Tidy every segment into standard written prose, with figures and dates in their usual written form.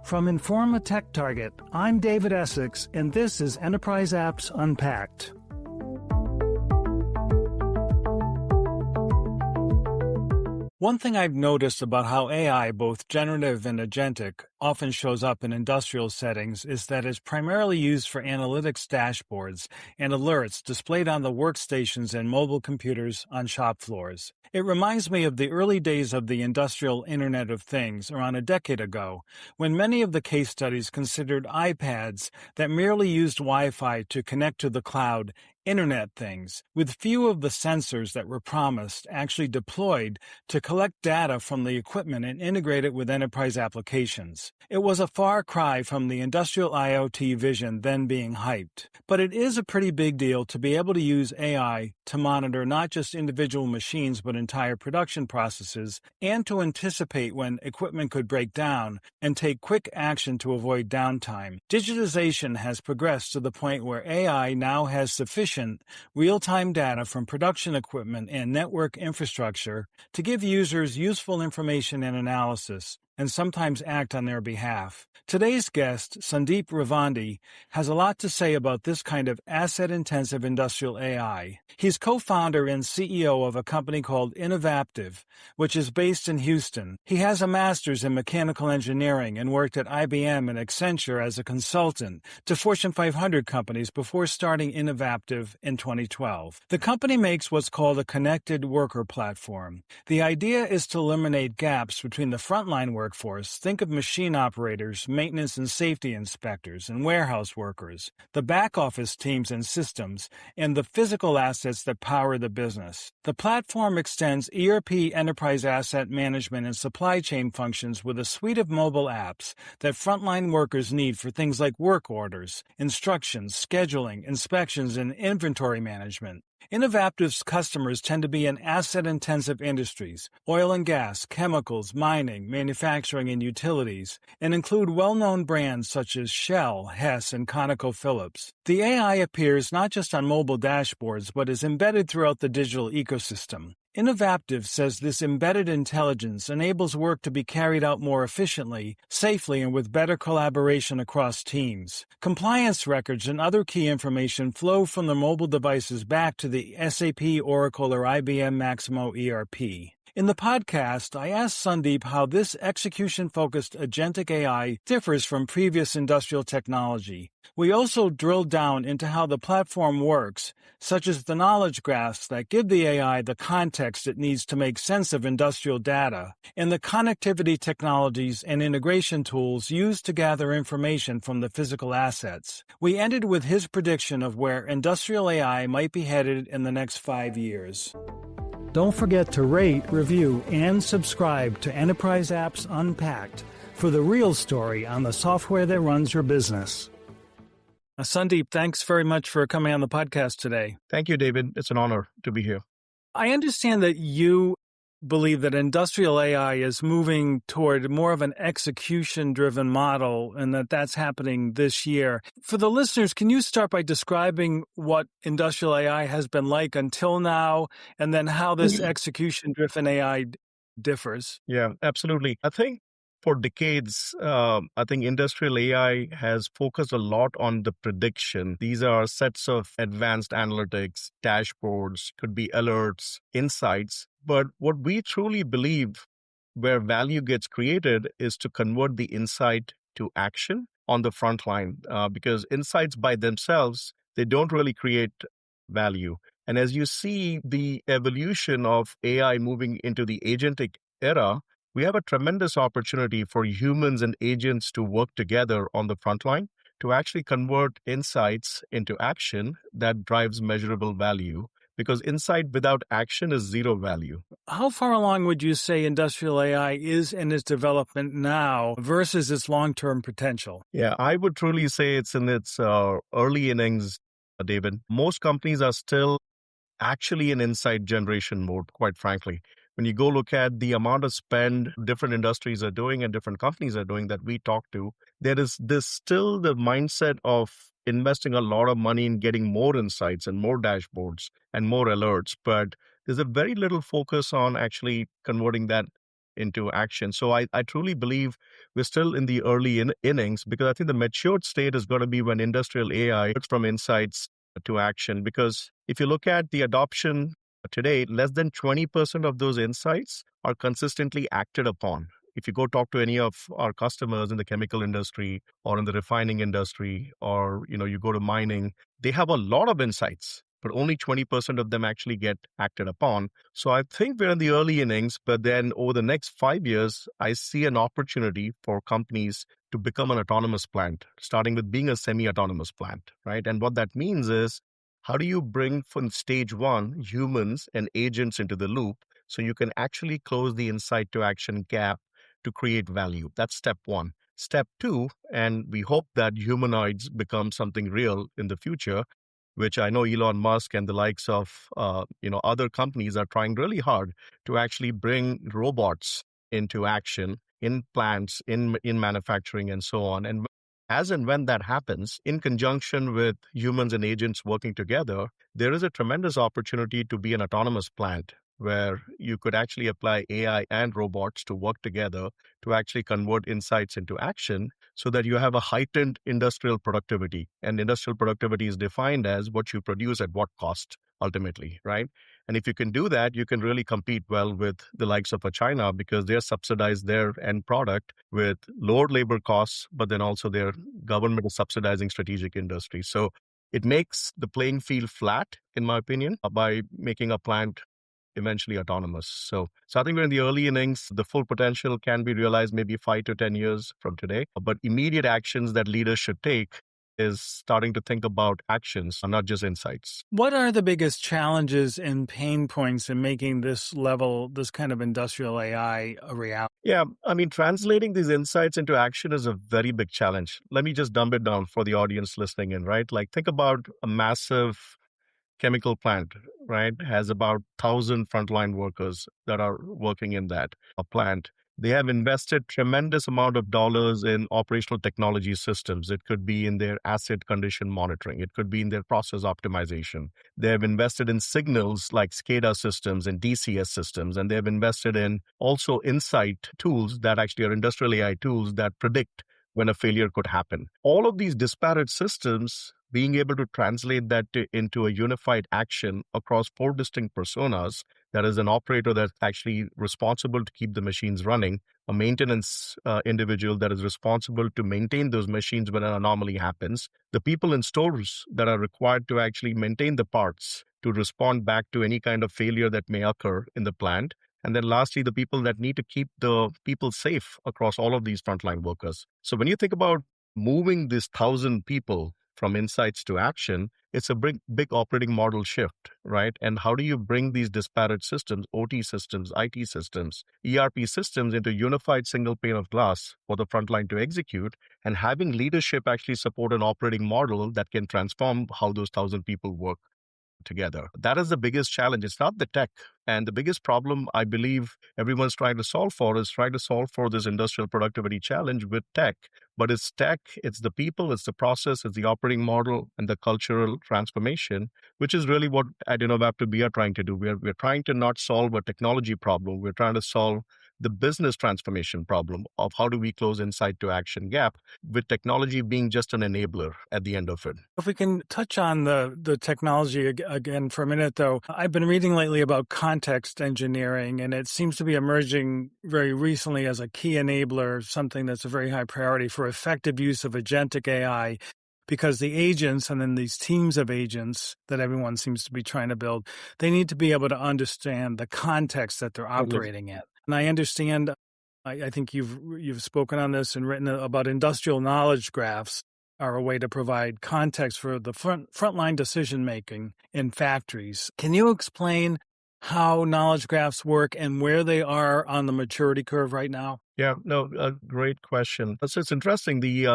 From Informa Tech Target, I'm David Essex, and this is Enterprise Apps Unpacked. One thing I've noticed about how AI, both generative and agentic, often shows up in industrial settings is that it's primarily used for analytics dashboards and alerts displayed on the workstations and mobile computers on shop floors. It reminds me of the early days of the industrial Internet of Things around a decade ago, when many of the case studies considered iPads that merely used Wi-Fi to connect to the cloud Internet things, with few of the sensors that were promised actually deployed to collect data from the equipment and integrate it with enterprise applications. It was a far cry from the industrial IoT vision then being hyped. But it is a pretty big deal to be able to use AI to monitor not just individual machines but entire production processes, and to anticipate when equipment could break down and take quick action to avoid downtime. Digitization has progressed to the point where AI now has sufficient real-time data from production equipment and network infrastructure to give users useful information and analysis, and sometimes act on their behalf. Today's guest, Sandeep Ravandi, has a lot to say about this kind of asset-intensive industrial AI. He's co-founder and CEO of a company called Innovapptive, which is based in Houston. He has a master's in mechanical engineering and worked at IBM and Accenture as a consultant to Fortune 500 companies before starting Innovapptive in 2012. The company makes what's called a connected worker platform. The idea is to eliminate gaps between the frontline workforce, think of machine operators, maintenance and safety inspectors, and warehouse workers, the back-office teams and systems, and the physical assets that power the business. The platform extends ERP enterprise asset management and supply chain functions with a suite of mobile apps that frontline workers need for things like work orders, instructions, scheduling, inspections, and inventory management. Innovapptive's customers tend to be in asset-intensive industries, oil and gas, chemicals, mining, manufacturing, and utilities, and include well-known brands such as Shell, Hess, and ConocoPhillips. The AI appears not just on mobile dashboards, but is embedded throughout the digital ecosystem. Innovapptive says this embedded intelligence enables work to be carried out more efficiently, safely, and with better collaboration across teams. Compliance records and other key information flow from the mobile devices back to the SAP, Oracle, or IBM Maximo ERP. In the podcast, I asked Sandeep how this execution-focused agentic AI differs from previous industrial technology. We also drilled down into how the platform works, such as the knowledge graphs that give the AI the context it needs to make sense of industrial data, and the connectivity technologies and integration tools used to gather information from the physical assets. We ended with his prediction of where industrial AI might be headed in the next 5 years. Don't forget to rate, review, and subscribe to Enterprise Apps Unpacked for the real story on the software that runs your business. Sandeep, thanks very much for coming on the podcast today. Thank you, David. It's an honor to be here. I understand that you believe that industrial AI is moving toward more of an execution-driven model and that that's happening this year. For the listeners, can you start by describing what industrial AI has been like until now and then how this execution-driven AI differs? Yeah, absolutely. I think for decades, industrial AI has focused a lot on the prediction. These are sets of advanced analytics, dashboards, could be alerts, insights. But what we truly believe where value gets created is to convert the insight to action on the front line, because insights by themselves, they don't really create value. And as you see the evolution of AI moving into the agentic era, we have a tremendous opportunity for humans and agents to work together on the front line to actually convert insights into action that drives measurable value. Because insight without action is zero value. How far along would you say industrial AI is in its development now versus its long-term potential? Yeah, I would truly say it's in its early innings, David. Most companies are still actually in insight generation mode, quite frankly. When you go look at the amount of spend different industries are doing and different companies are doing that we talk to, there is this still the mindset of investing a lot of money in getting more insights and more dashboards and more alerts. But there's a very little focus on actually converting that into action. So I truly believe we're still in the early innings, because I think the matured state is going to be when industrial AI gets from insights to action. Because if you look at the adoption today, less than 20% of those insights are consistently acted upon. If you go talk to any of our customers in the chemical industry or in the refining industry, or you go to mining, they have a lot of insights, but only 20% of them actually get acted upon. So I think we're in the early innings, but then over the next 5 years, I see an opportunity for companies to become an autonomous plant, starting with being a semi-autonomous plant, right? And what that means is, how do you bring from stage one humans and agents into the loop so you can actually close the insight to action gap to create value? That's step one. Step two, and we hope that humanoids become something real in the future, which I know Elon Musk and the likes of other companies are trying really hard to actually bring robots into action in plants, in manufacturing, and so on. And as and when that happens, in conjunction with humans and agents working together, there is a tremendous opportunity to be an autonomous plant where you could actually apply AI and robots to work together to actually convert insights into action, so that you have a heightened industrial productivity. And industrial productivity is defined as what you produce at what cost, ultimately, right? And if you can do that, you can really compete well with the likes of a China, because they're subsidized their end product with lower labor costs, but then also their government is subsidizing strategic industries. So it makes the playing field flat, in my opinion, by making a plant eventually autonomous. So I think we're in the early innings. The full potential can be realized maybe 5 to 10 years from today. But immediate actions that leaders should take is starting to think about actions, not just insights. What are the biggest challenges and pain points in making this kind of industrial AI a reality? Yeah, I mean, translating these insights into action is a very big challenge. Let me just dumb it down for the audience listening in, right? Like, think about a massive chemical plant, right, has about 1,000 frontline workers that are working in that plant. They have invested tremendous amount of dollars in operational technology systems. It could be in their asset condition monitoring. It could be in their process optimization. They have invested in signals like SCADA systems and DCS systems, and they have invested in also insight tools that actually are industrial AI tools that predict when a failure could happen. All of these disparate systems, being able to translate that into a unified action across four distinct personas, that is an operator that's actually responsible to keep the machines running, a maintenance individual that is responsible to maintain those machines when an anomaly happens, the people in stores that are required to actually maintain the parts to respond back to any kind of failure that may occur in the plant, and then lastly, the people that need to keep the people safe across all of these frontline workers. So when you think about moving these 1,000 people from insights to action, it's a big operating model shift, right? And how do you bring these disparate systems, OT systems, IT systems, ERP systems, into unified single pane of glass for the frontline to execute, and having leadership actually support an operating model that can transform how those 1,000 people work together? That is the biggest challenge. It's not the tech. And the biggest problem I believe everyone's trying to solve for is trying to solve for this industrial productivity challenge with tech. But it's tech, it's the people, it's the process, it's the operating model, and the cultural transformation, which is really what at Innovapptive we are trying to do. We're trying to not solve a technology problem. We're trying to solve the business transformation problem of how do we close insight to action gap, with technology being just an enabler at the end of it. If we can touch on the technology again for a minute, though, I've been reading lately about context engineering, and it seems to be emerging very recently as a key enabler, something that's a very high priority for effective use of agentic AI, because the agents and then these teams of agents that everyone seems to be trying to build, they need to be able to understand the context that they're operating in. And I understand, I think you've spoken on this and written about industrial knowledge graphs are a way to provide context for the frontline decision making in factories. Can you explain how knowledge graphs work and where they are on the maturity curve right now? Yeah, no, a great question. So it's interesting. The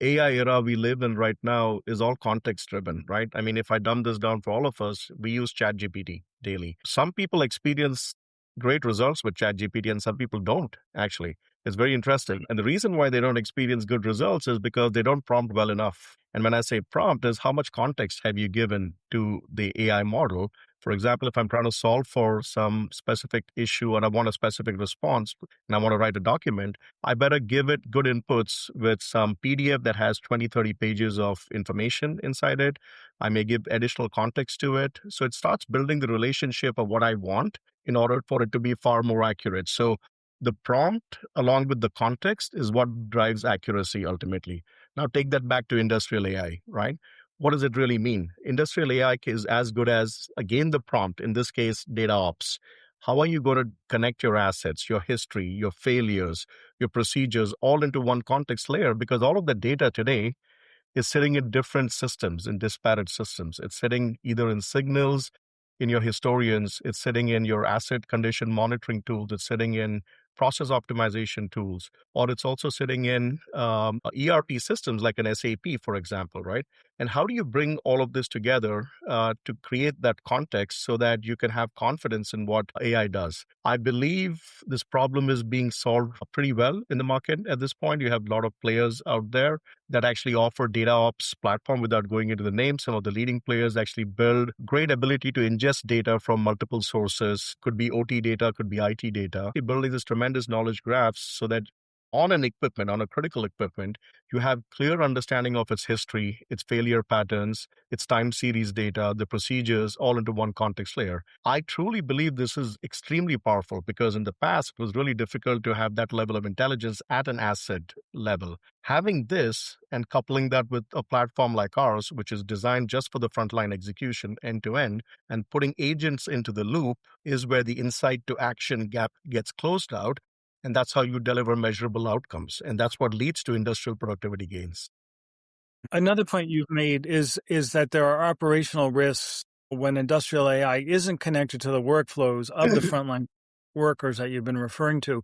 AI era we live in right now is all context driven, right? I mean, if I dumb this down for all of us, we use ChatGPT daily. Some people experience great results with ChatGPT and some people don't, actually. It's very interesting. And the reason why they don't experience good results is because they don't prompt well enough. And when I say prompt, is how much context have you given to the AI model? For example, if I'm trying to solve for some specific issue and I want a specific response and I want to write a document, I better give it good inputs with some PDF that has 20, 30 pages of information inside it. I may give additional context to it. So it starts building the relationship of what I want in order for it to be far more accurate. So the prompt along with the context is what drives accuracy ultimately. Now take that back to industrial AI, right? What does it really mean? Industrial AI is as good as, again, the prompt, in this case, data ops. How are you going to connect your assets, your history, your failures, your procedures all into one context layer? Because all of the data today is sitting in different systems, in disparate systems. It's sitting either in signals, in your historians, it's sitting in your asset condition monitoring tools, it's sitting in process optimization tools, or it's also sitting in ERP systems like an SAP, for example, right? And how do you bring all of this together to create that context so that you can have confidence in what AI does? I believe this problem is being solved pretty well in the market at this point. You have a lot of players out there that actually offer data ops platform without going into the name. Some of the leading players actually build great ability to ingest data from multiple sources. Could be OT data, could be IT data. They're building this tremendous knowledge graphs so that on an equipment, on a critical equipment, you have clear understanding of its history, its failure patterns, its time series data, the procedures, all into one context layer. I truly believe this is extremely powerful because in the past, it was really difficult to have that level of intelligence at an asset level. Having this and coupling that with a platform like ours, which is designed just for the frontline execution end to end, and putting agents into the loop is where the insight to action gap gets closed out. And that's how you deliver measurable outcomes. And that's what leads to industrial productivity gains. Another point you've made is that there are operational risks when industrial AI isn't connected to the workflows of the frontline workers that you've been referring to.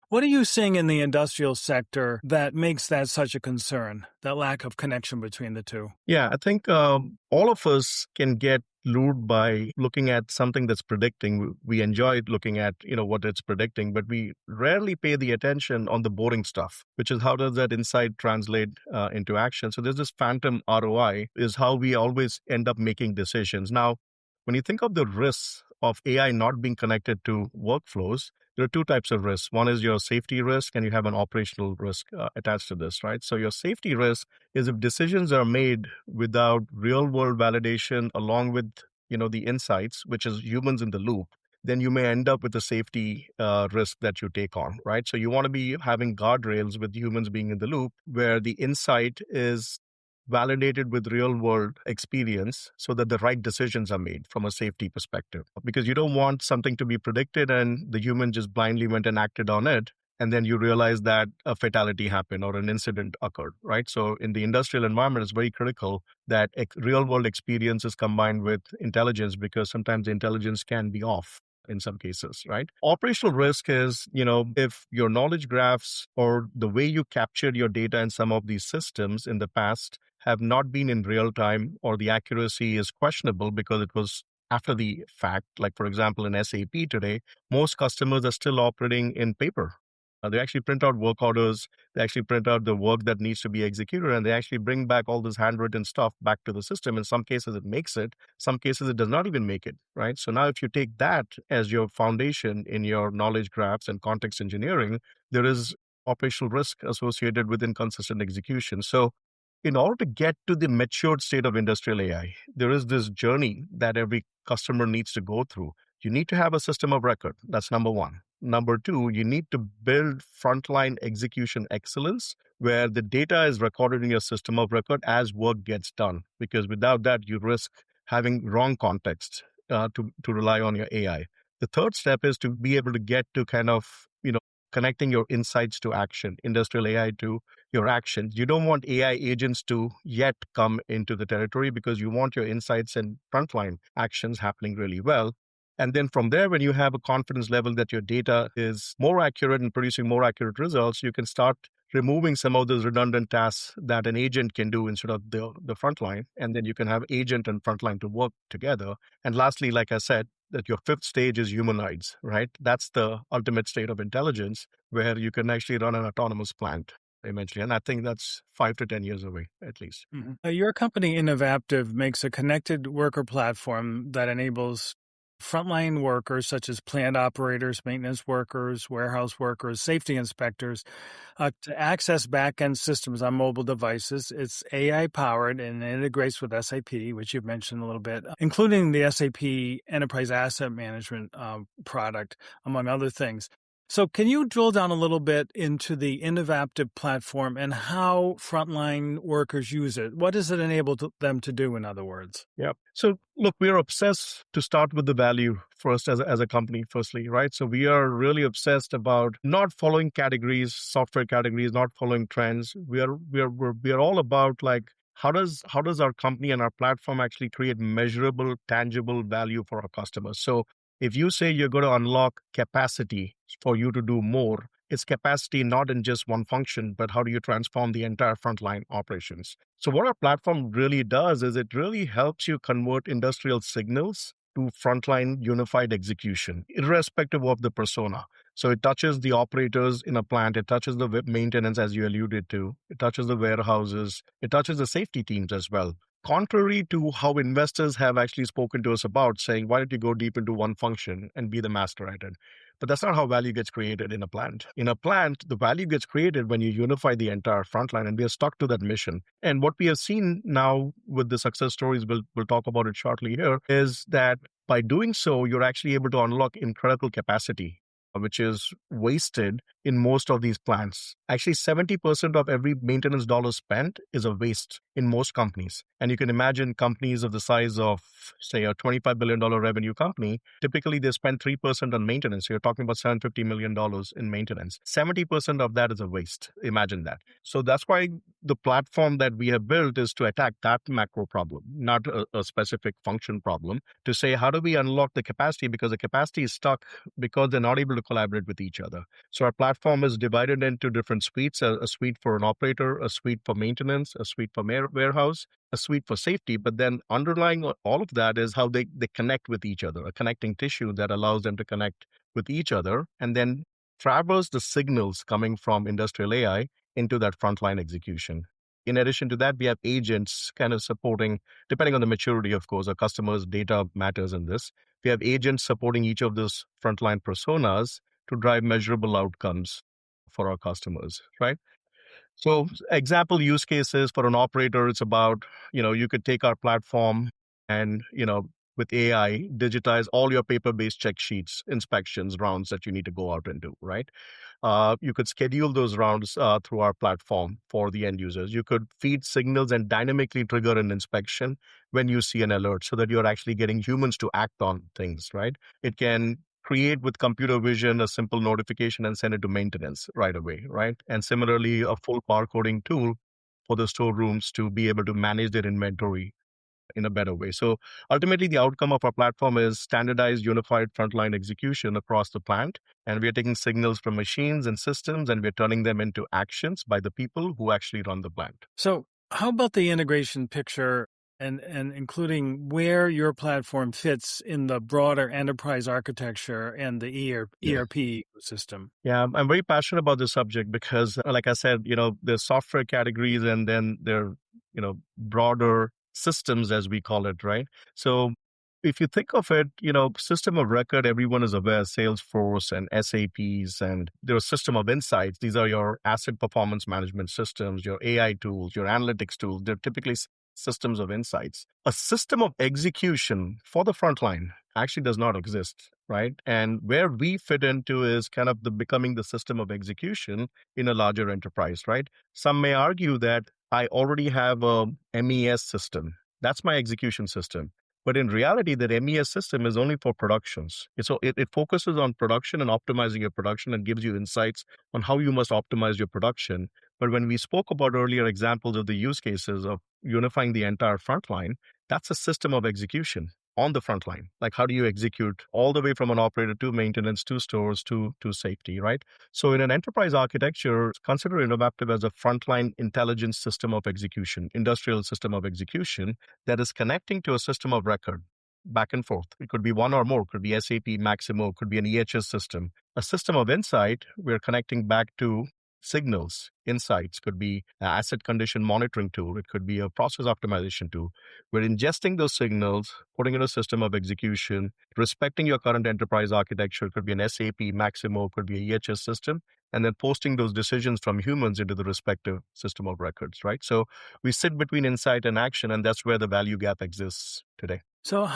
What are you seeing in the industrial sector that makes that such a concern, that lack of connection between the two? Yeah, I think all of us can get lured by looking at something that's predicting. We enjoy looking at what it's predicting, but we rarely pay the attention on the boring stuff, which is how does that insight translate into action. So there's this phantom ROI is how we always end up making decisions. Now, when you think of the risks of AI not being connected to workflows, there are two types of risks. One is your safety risk, and you have an operational risk attached to this, right? So your safety risk is if decisions are made without real world validation along with the insights, which is humans in the loop, then you may end up with a safety risk that you take on, right? So you want to be having guardrails with humans being in the loop where the insight is validated with real world experience so that the right decisions are made from a safety perspective. Because you don't want something to be predicted and the human just blindly went and acted on it. And then you realize that a fatality happened or an incident occurred, right? So in the industrial environment, it's very critical that real world experience is combined with intelligence because sometimes the intelligence can be off in some cases, right? Operational risk is, if your knowledge graphs or the way you captured your data in some of these systems in the past have not been in real time or the accuracy is questionable because it was after the fact. Like, for example, in SAP today, most customers are still operating in paper. They actually print out work orders. They actually print out the work that needs to be executed, and they actually bring back all this handwritten stuff back to the system. In some cases, it makes it. Some cases, it does not even make it, right? So now if you take that as your foundation in your knowledge graphs and context engineering, there is operational risk associated with inconsistent execution. So in order to get to the matured state of industrial AI, there is this journey that every customer needs to go through. You need to have a system of record. That's number one. Number two, you need to build frontline execution excellence where the data is recorded in your system of record as work gets done. Because without that, you risk having wrong context to rely on your AI. The third step is to be able to get to kind of, connecting your insights to action, industrial AI to your actions. You don't want AI agents to yet come into the territory because you want your insights and frontline actions happening really well. And then from there, when you have a confidence level that your data is more accurate and producing more accurate results, you can start removing some of those redundant tasks that an agent can do instead of the frontline. And then you can have agent and frontline to work together. And lastly, like I said, that your fifth stage is humanoids, right? That's the ultimate state of intelligence where you can actually run an autonomous plant eventually. And I think that's 5 to 10 years away, at least. Your company, Innovapptive, makes a connected worker platform that enables frontline workers such as plant operators, maintenance workers, warehouse workers, safety inspectors to access back-end systems on mobile devices. It's AI-powered and integrates with SAP, which you've mentioned a little bit, including the SAP Enterprise Asset Management product, among other things. So can you drill down a little bit into the Innovapptive platform and how frontline workers use it? What does it enable them to do, in other words? Yeah. So look, we are obsessed to start with the value first as a company, firstly, right? So we are really obsessed about not following categories, software categories, not following trends. We are all about like how does our company and our platform actually create measurable, tangible value for our customers? So if you say you're going to unlock capacity for you to do more, it's capacity not in just one function, but how do you transform the entire frontline operations? So what our platform really does is it really helps you convert industrial signals to frontline unified execution, irrespective of the persona. So it touches the operators in a plant, it touches the maintenance, as you alluded to, it touches the warehouses, it touches the safety teams as well. Contrary to how investors have actually spoken to us about saying, why don't you go deep into one function and be the master at it? But that's not how value gets created in a plant. In a plant, the value gets created when you unify the entire frontline, and we are stuck to that mission. And what we have seen now with the success stories, we'll talk about it shortly here, is that by doing so, you're actually able to unlock incredible capacity, which is wasted in most of these plants. Actually, 70% of every maintenance dollar spent is a waste in most companies. And you can imagine companies of the size of, say, a $25 billion revenue company, typically they spend 3% on maintenance. So you're talking about $750 million in maintenance. 70% of that is a waste. Imagine that. So that's why the platform that we have built is to attack that macro problem, not a specific function problem, to say, how do we unlock the capacity? Because the capacity is stuck because they're not able to collaborate with each other. So our platform is divided into different suites, a suite for an operator, a suite for maintenance, a suite for warehouse, a suite for safety. But then underlying all of that is how they connect with each other, a connecting tissue that allows them to connect with each other and then traverse the signals coming from industrial AI into that frontline execution. In addition to that, we have agents kind of supporting, depending on the maturity, of course, our customers' data matters in this. We have agents supporting each of those frontline personas to drive measurable outcomes for our customers, right? So example use cases for an operator, it's about, you could take our platform and, with AI, digitize all your paper-based check sheets, inspections, rounds that you need to go out and do, right? You could schedule those rounds through our platform for the end users. You could feed signals and dynamically trigger an inspection when you see an alert so that you're actually getting humans to act on things, right? It can create with computer vision a simple notification and send it to maintenance right away, right? And similarly, a full barcoding tool for the storerooms to be able to manage their inventory in a better way. So ultimately, the outcome of our platform is standardized, unified frontline execution across the plant. And we are taking signals from machines and systems, and we're turning them into actions by the people who actually run the plant. So how about the integration picture and including where your platform fits in the broader enterprise architecture and the ERP system? Yeah, I'm very passionate about this subject because, like I said, there's software categories and then there, broader systems, as we call it, right? So if you think of it, system of record, everyone is aware, Salesforce and SAPs, and there are system of insights. These are your asset performance management systems, your AI tools, your analytics tools. They're typically systems of insights. A system of execution for the front line actually does not exist, right? And where we fit into is kind of becoming the system of execution in a larger enterprise, right? Some may argue that I already have a MES system. That's my execution system. But in reality, that MES system is only for productions. So it focuses on production and optimizing your production and gives you insights on how you must optimize your production. But when we spoke about earlier examples of the use cases of unifying the entire frontline, that's a system of execution on the front line. Like, how do you execute all the way from an operator to maintenance, to stores, to safety, right? So in an enterprise architecture, consider Innovapptive as a frontline intelligence system of execution, industrial system of execution that is connecting to a system of record. back and forth. It could be one or more, could be SAP, Maximo, could be an EHS system. A system of insight, we're connecting back to signals, insights, could be an asset condition monitoring tool, it could be a process optimization tool. We're ingesting those signals, putting in a system of execution, respecting your current enterprise architecture, could be an SAP, Maximo, could be a EHS system, and then posting those decisions from humans into the respective system of records, right? So we sit between insight and action, and that's where the value gap exists today. So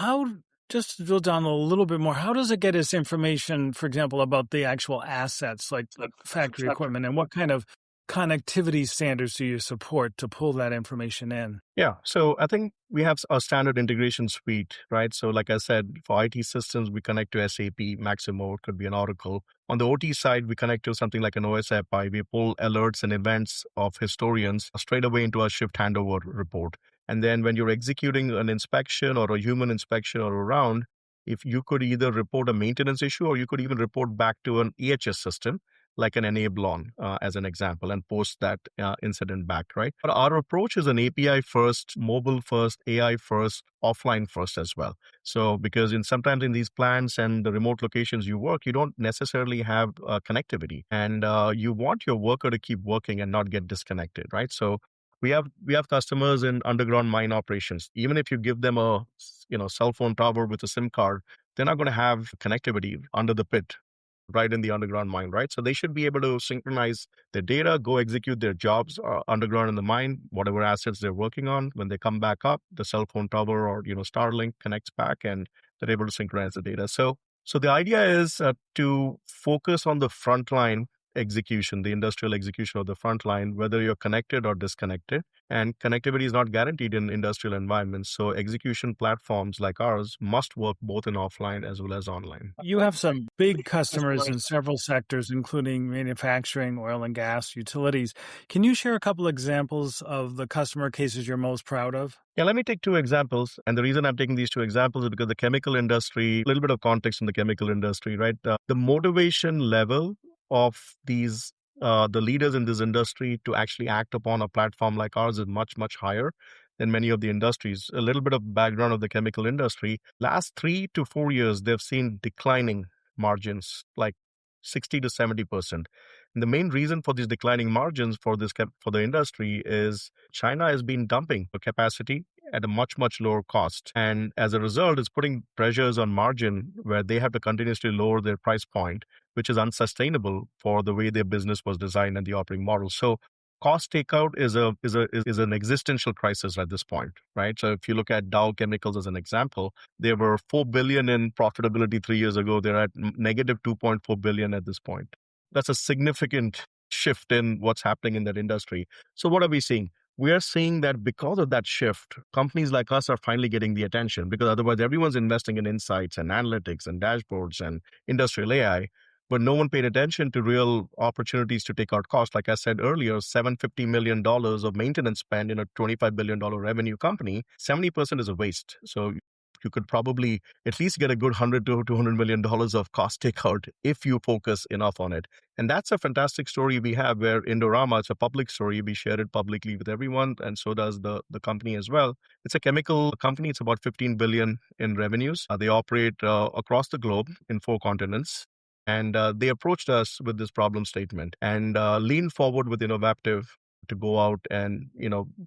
just to drill down a little bit more, how does it get its information, for example, about the actual assets, like the factory equipment, and what kind of connectivity standards do you support to pull that information in? Yeah. So I think we have a standard integration suite, right? So like I said, for IT systems, we connect to SAP, Maximo, it could be an Oracle. On the OT side, we connect to something like an OSFI. We pull alerts and events of historians straight away into our shift handover report. And then when you're executing an inspection or a human inspection or a round, if you could either report a maintenance issue or you could even report back to an EHS system like an Enablon, as an example, and post that incident back, right? But our approach is an API first, mobile first, AI first, offline first as well. So because sometimes in these plants and the remote locations you work, you don't necessarily have connectivity, and you want your worker to keep working and not get disconnected, right? So we have customers in underground mine operations. Even if you give them a cell phone tower with a SIM card, they're not going to have connectivity under the pit, right in the underground mine, right? So they should be able to synchronize their data, go execute their jobs underground in the mine, whatever assets they're working on. When they come back up, the cell phone tower or Starlink connects back, and they're able to synchronize the data. So the idea is to focus on the frontline execution, the industrial execution of the frontline, whether you're connected or disconnected. And connectivity is not guaranteed in industrial environments. So execution platforms like ours must work both in offline as well as online. You have some big customers in several sectors, including manufacturing, oil and gas, utilities. Can you share a couple examples of the customer cases you're most proud of? Yeah, let me take two examples. And the reason I'm taking these two examples is because the chemical industry, a little bit of context in the chemical industry, right? The motivation level of the leaders in this industry to actually act upon a platform like ours is much, much higher than many of the industries. A little bit of background of the chemical industry. Last 3 to 4 years, they've seen declining margins, like 60 to 70%. And the main reason for these declining margins for for the industry is China has been dumping the capacity at a much, much lower cost. And as a result, it's putting pressures on margin where they have to continuously lower their price point, which is unsustainable for the way their business was designed and the operating model. So cost takeout is an existential crisis at this point, right? So if you look at Dow Chemicals as an example, they were 4 billion in profitability 3 years ago. They're at negative 2.4 billion at this point. That's a significant shift in what's happening in that industry. So what are we seeing? We are seeing that because of that shift, companies like us are finally getting the attention, because otherwise everyone's investing in insights and analytics and dashboards and industrial AI, but no one paid attention to real opportunities to take out costs. Like I said earlier, $750 million of maintenance spend in a $25 billion revenue company, 70% is a waste. So you could probably at least get a good $100 to $200 million of cost takeout if you focus enough on it. And that's a fantastic story we have where Indorama, it's a public story. We share it publicly with everyone, and so does the company as well. It's a chemical company. It's about 15 billion in revenues. They operate across the globe in 4 continents. And they approached us with this problem statement and leaned forward with Innovapptive to go out and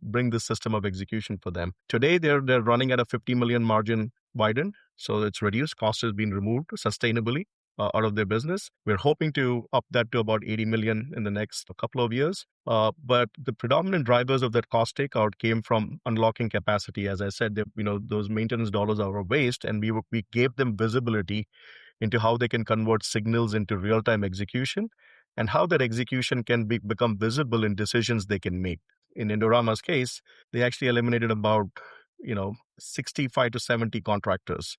bring this system of execution for them. Today, they're running at a 50 million margin widen, so it's reduced. Cost has been removed sustainably out of their business. We're hoping to up that to about 80 million in the next couple of years. But the predominant drivers of that cost takeout came from unlocking capacity. As I said, those maintenance dollars are a waste, and we gave them visibility into how they can convert signals into real-time execution and how that execution can become visible in decisions they can make. In Indorama's case, they actually eliminated about 65 to 70 contractors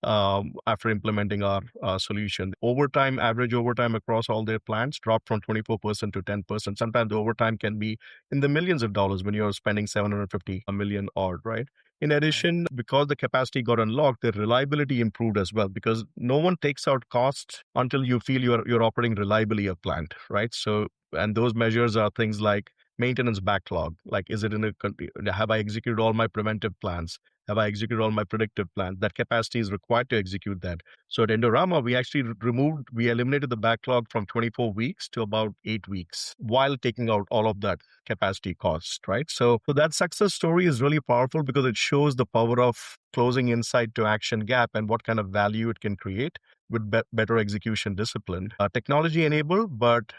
after implementing our solution. Average overtime across all their plants dropped from 24% to 10%. Sometimes the overtime can be in the millions of dollars when you're spending 750 million odd, right? In addition, because the capacity got unlocked, the reliability improved as well, because no one takes out cost until you feel you're operating reliably a plant, right? So, and those measures are things like maintenance backlog, like have I executed all my preventive plans? Have I executed all my predictive plans? That capacity is required to execute that. So at Endorama, we actually we eliminated the backlog from 24 weeks to about 8 weeks while taking out all of that capacity cost, right? So that success story is really powerful because it shows the power of closing insight to action gap and what kind of value it can create with better execution discipline. Technology enabled, but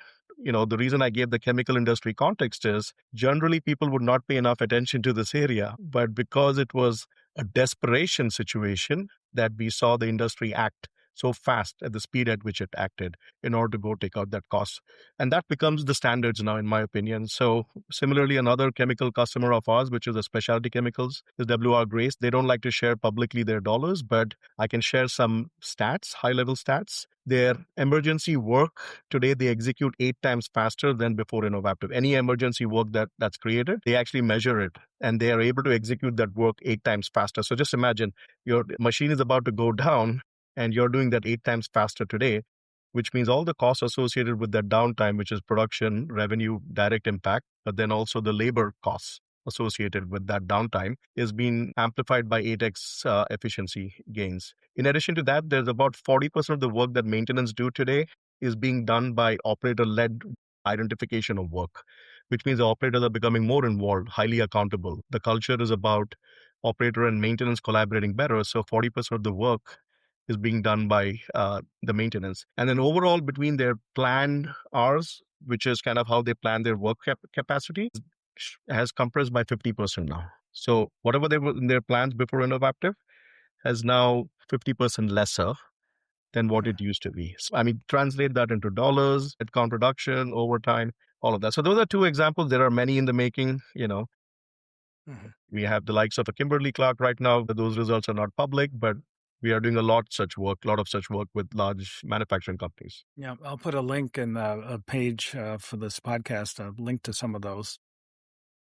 the reason I gave the chemical industry context is generally people would not pay enough attention to this area, but because it was a desperation situation that we saw the industry act so fast at the speed at which it acted in order to go take out that cost. And that becomes the standards now, in my opinion. So similarly, another chemical customer of ours, which is the specialty chemicals, is WR Grace. They don't like to share publicly their dollars, but I can share some stats, high level stats. Their emergency work today, they execute 8 times faster than before Innovapptive. Any emergency work that's created, they actually measure it and they are able to execute that work 8 times faster. So just imagine your machine is about to go down and you're doing that 8 times faster today, which means all the costs associated with that downtime, which is production, revenue, direct impact, but then also the labor costs associated with that downtime is being amplified by 8x efficiency gains. In addition to that, there's about 40% of the work that maintenance do today is being done by operator-led identification of work, which means the operators are becoming more involved, highly accountable. The culture is about operator and maintenance collaborating better. So 40% of the work is being done by the maintenance. And then overall, between their planned hours, which is kind of how they plan their work capacity, has compressed by 50% now. So whatever they were in their plans before Innovapptive has now 50% lesser than what it used to be. So, I mean, translate that into dollars, headcount reduction, overtime, all of that. So those are two examples. There are many in the making. Mhm. We have the likes of a Kimberly Clark right now. Those results are not public, but we are doing a lot of such work with large manufacturing companies. Yeah, I'll put a link in a page for this podcast, a link to some of those.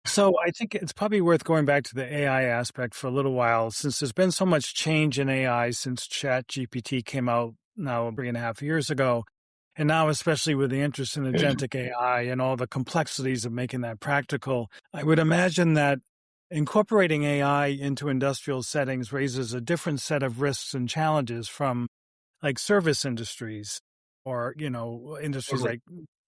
So I think it's probably worth going back to the AI aspect for a little while, since there's been so much change in AI since ChatGPT came out now 3.5 years ago. And now, especially with the interest in agentic AI and all the complexities of making that practical, I would imagine that incorporating AI into industrial settings raises a different set of risks and challenges from like service industries or, industries Totally.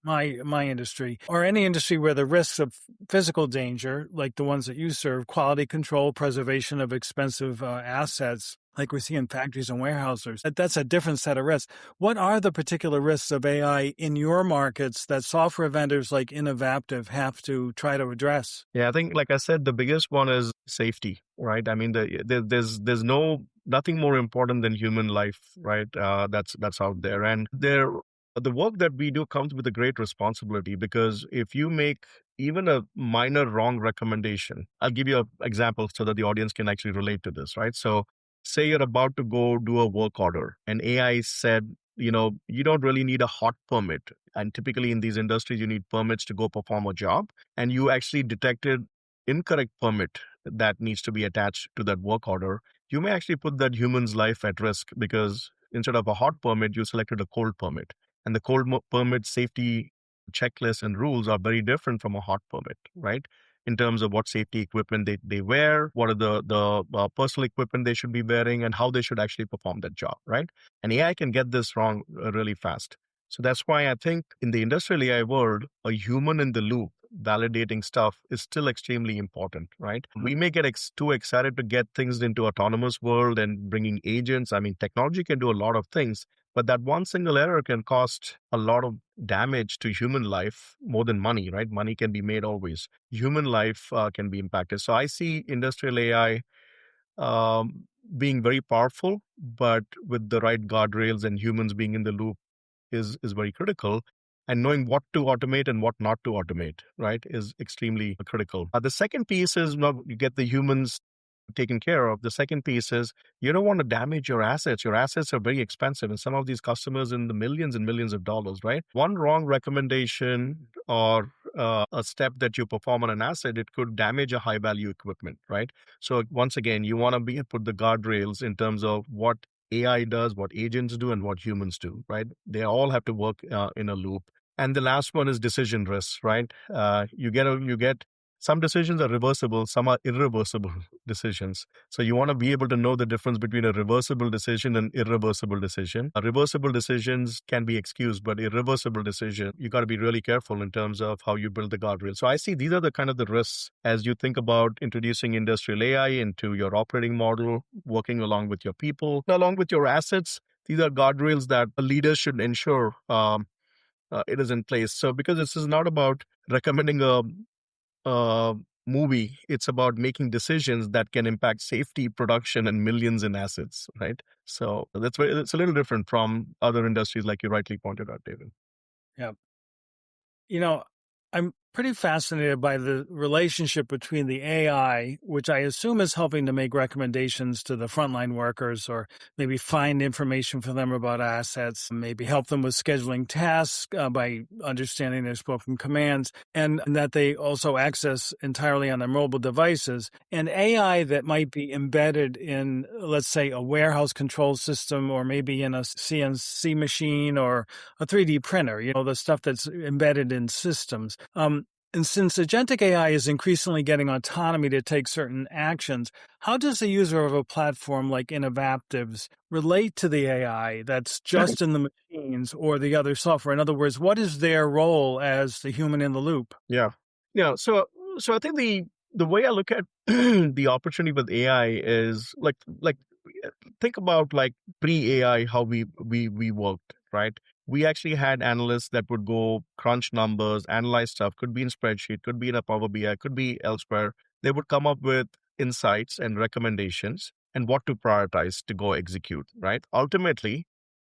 like my industry or any industry where the risks of physical danger, like the ones that you serve, quality control, preservation of expensive assets, like we see in factories and warehouses, that's a different set of risks. What are the particular risks of AI in your markets that software vendors like Innovapptive have to try to address? Yeah, I think, like I said, the biggest one is safety, right? I mean, there's nothing more important than human life, right? That's out there, and the work that we do comes with a great responsibility because if you make even a minor wrong recommendation, I'll give you an example so that the audience can actually relate to this, right? So, say you're about to go do a work order, and AI said, you don't really need a hot permit, and typically in these industries, you need permits to go perform a job and you actually detected incorrect permit that needs to be attached to that work order, you may actually put that human's life at risk because instead of a hot permit, you selected a cold permit. And the permit safety checklist and rules are very different from a hot permit, right? In terms of what safety equipment they wear, what are the personal equipment they should be wearing, and how they should actually perform that job, right? And AI can get this wrong really fast. So that's why I think in the industrial AI world, a human in the loop validating stuff is still extremely important, right? We may get too excited to get things into autonomous world and bringing agents. I mean, technology can do a lot of things, but that one single error can cost a lot of damage to human life more than money, right? Money can be made always. Human life can be impacted. So I see industrial AI being very powerful, but with the right guardrails and humans being in the loop is very critical. And knowing what to automate and what not to automate, right, is extremely critical. The second piece is not you get the humans taken care of. The second piece is you don't want to damage your assets. Your assets are very expensive, and some of these customers in the millions and millions of dollars, right? One wrong recommendation or a step that you perform on an asset, it could damage a high value equipment, right? So once again, you want to put the guardrails in terms of what AI does, what agents do, and what humans do, right? They all have to work in a loop. And the last one is decision risks, right? You get Some decisions are reversible, some are irreversible decisions. So you want to be able to know the difference between a reversible decision and irreversible decision. Reversible decisions can be excused, but irreversible decision, you got to be really careful in terms of how you build the guardrail. So I see these are the kind of the risks as you think about introducing industrial AI into your operating model, working along with your people, along with your assets. These are guardrails that a leader should ensure it is in place. So because this is not about recommending a movie, it's about making decisions that can impact safety, production, and millions in assets, right? So it's a little different from other industries, like you rightly pointed out, David. Yeah. You know, I'm pretty fascinated by the relationship between the AI, which I assume is helping to make recommendations to the frontline workers or maybe find information for them about assets, maybe help them with scheduling tasks by understanding their spoken commands, and that they also access entirely on their mobile devices. And AI that might be embedded in, let's say, a warehouse control system or maybe in a CNC machine or a 3D printer, the stuff that's embedded in systems. And since agentic AI is increasingly getting autonomy to take certain actions, how does the user of a platform like Innovapptive's relate to the AI that's just in the machines or the other software? In other words, what is their role as the human in the loop? Yeah. Yeah. So I think the way I look at the opportunity with AI is like think about like pre-AI how we worked, right? We actually had analysts that would go crunch numbers, analyze stuff, could be in spreadsheet, could be in a Power BI, could be elsewhere. They would come up with insights and recommendations and what to prioritize to go execute, right? Ultimately,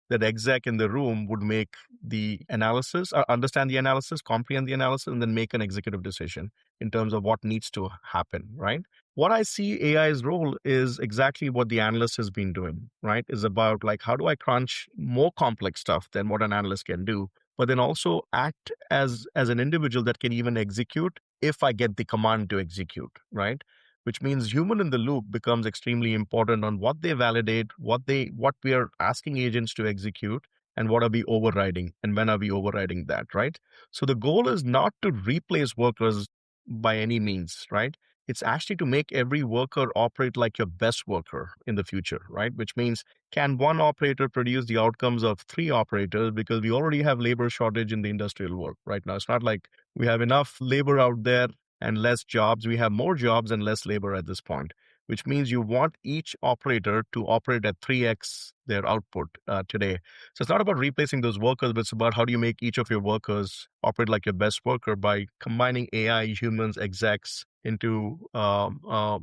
that exec in the room would make the analysis, understand the analysis, comprehend the analysis, and then make an executive decision in terms of what needs to happen, right? What I see AI's role is exactly what the analyst has been doing, right? Is about like, how do I crunch more complex stuff than what an analyst can do, but then also act as an individual that can even execute if I get the command to execute, right? Which means human in the loop becomes extremely important on what they validate, what we are asking agents to execute, and what are we overriding, and when are we overriding that, right? So the goal is not to replace workers by any means, right? It's actually to make every worker operate like your best worker in the future, right? Which means, can one operator produce the outcomes of three operators? Because we already have labor shortage in the industrial world right now. It's not like we have enough labor out there and less jobs. We have more jobs and less labor at this point, which means you want each operator to operate at 3x their output today. So it's not about replacing those workers, but it's about how do you make each of your workers operate like your best worker by combining AI, humans, execs into a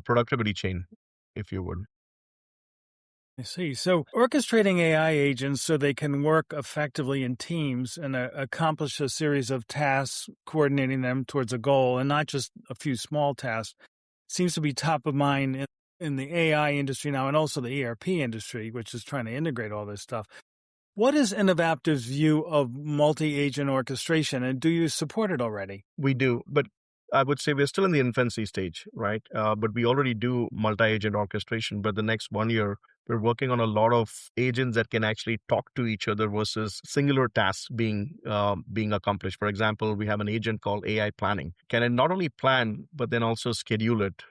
productivity chain, if you would. I see. So orchestrating AI agents so they can work effectively in teams and accomplish a series of tasks, coordinating them towards a goal and not just a few small tasks, seems to be top of mind in the AI industry now and also the ERP industry, which is trying to integrate all this stuff. What is Innovapptive's view of multi-agent orchestration, and do you support it already? We do, but I would say we're still in the infancy stage, right? But we already do multi-agent orchestration. But the next 1 year, we're working on a lot of agents that can actually talk to each other versus singular tasks being accomplished. For example, we have an agent called AI planning. Can it not only plan but then also schedule it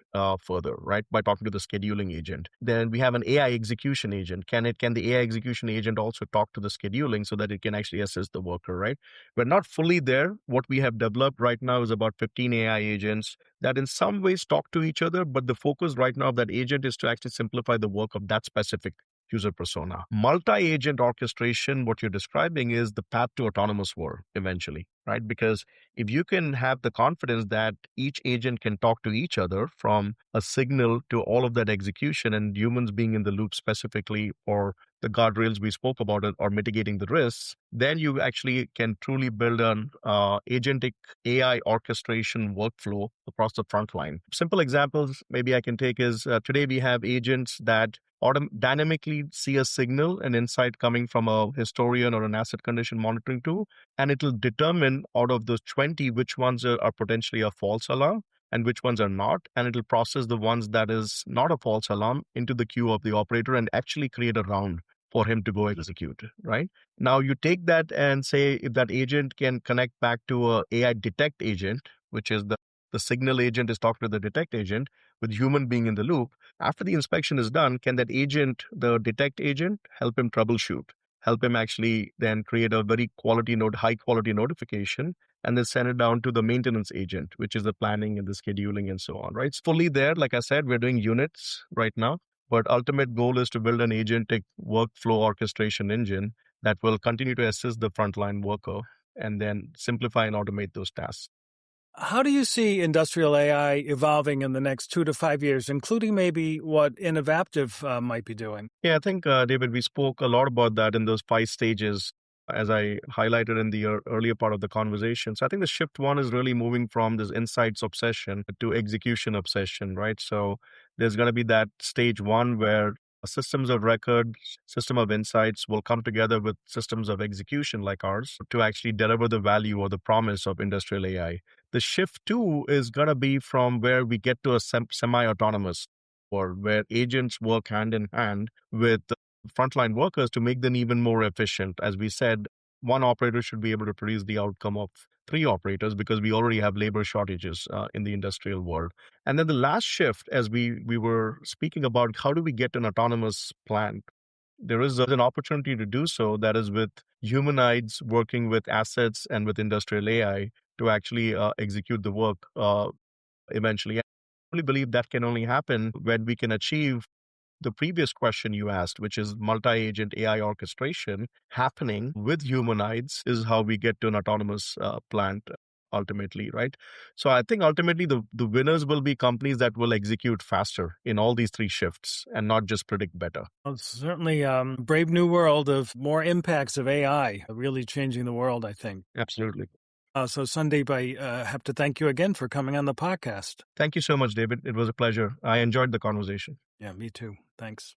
further, right? By talking to the scheduling agent. Then we have an AI execution agent. Can the AI execution agent also talk to the scheduling so that it can actually assist the worker, right? We're not fully there. What we have developed right now is about 15 AI agents that in some ways talk to each other, but the focus right now of that agent is to actually simplify the work of that specific user persona. Multi-agent orchestration, what you're describing is the path to autonomous world eventually, right? Because if you can have the confidence that each agent can talk to each other from a signal to all of that execution and humans being in the loop specifically, or the guardrails we spoke about it, or mitigating the risks, then you actually can truly build an agentic AI orchestration workflow across the front line. Simple examples maybe I can take is today we have agents that dynamically see a signal, an insight coming from a historian or an asset condition monitoring tool, and it'll determine out of those 20 which ones are potentially a false alarm and which ones are not, and it'll process the ones that is not a false alarm into the queue of the operator and actually create a round for him to go execute, right? Now you take that and say if that agent can connect back to a AI detect agent, which is the the signal agent is talking to the detect agent with human being in the loop. After the inspection is done, can that agent, the detect agent, help him troubleshoot, help him actually then create a very high quality notification, and then send it down to the maintenance agent, which is the planning and the scheduling and so on, right? It's fully there. Like I said, we're doing units right now, but ultimate goal is to build an agentic workflow orchestration engine that will continue to assist the frontline worker and then simplify and automate those tasks. How do you see industrial AI evolving in the next 2 to 5 years, including maybe what Innovapptive might be doing? Yeah, I think, David, we spoke a lot about that in those 5 stages, as I highlighted in the earlier part of the conversation. So I think the shift one is really moving from this insights obsession to execution obsession, right? So there's going to be that stage one where systems of record, system of insights will come together with systems of execution like ours to actually deliver the value or the promise of industrial AI. The shift two is going to be from where we get to a semi-autonomous, or where agents work hand in hand with the frontline workers to make them even more efficient. As we said, one operator should be able to produce the outcome of 3 operators because we already have labor shortages in the industrial world. And then the last shift, as we were speaking about, how do we get an autonomous plant? There is an opportunity to do so, that is with humanoids working with assets and with industrial AI to actually execute the work eventually. I really believe that can only happen when we can achieve the previous question you asked, which is multi-agent AI orchestration happening with humanoids, is how we get to an autonomous plant ultimately, right? So I think ultimately the winners will be companies that will execute faster in all these 3 shifts and not just predict better. Well, it's certainly a brave new world of more impacts of AI, really changing the world, I think. Absolutely. So, Sandeep, I have to thank you again for coming on the podcast. Thank you so much, David. It was a pleasure. I enjoyed the conversation. Yeah, me too. Thanks.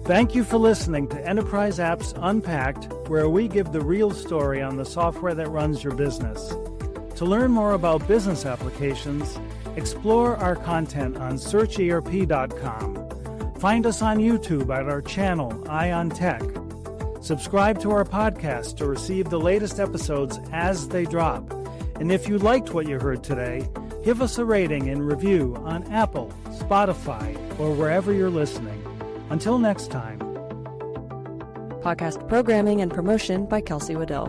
Thank you for listening to Enterprise Apps Unpacked, where we give the real story on the software that runs your business. To learn more about business applications, explore our content on searcherp.com. Find us on YouTube at our channel, Ion Tech. Subscribe to our podcast to receive the latest episodes as they drop. And if you liked what you heard today, give us a rating and review on Apple, Spotify, or wherever you're listening. Until next time. Podcast programming and promotion by Kelsey Waddell.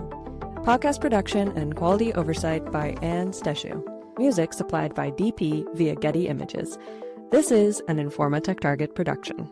Podcast production and quality oversight by Anne Steshu. Music supplied by DP via Getty Images. This is an Informa Tech Target production.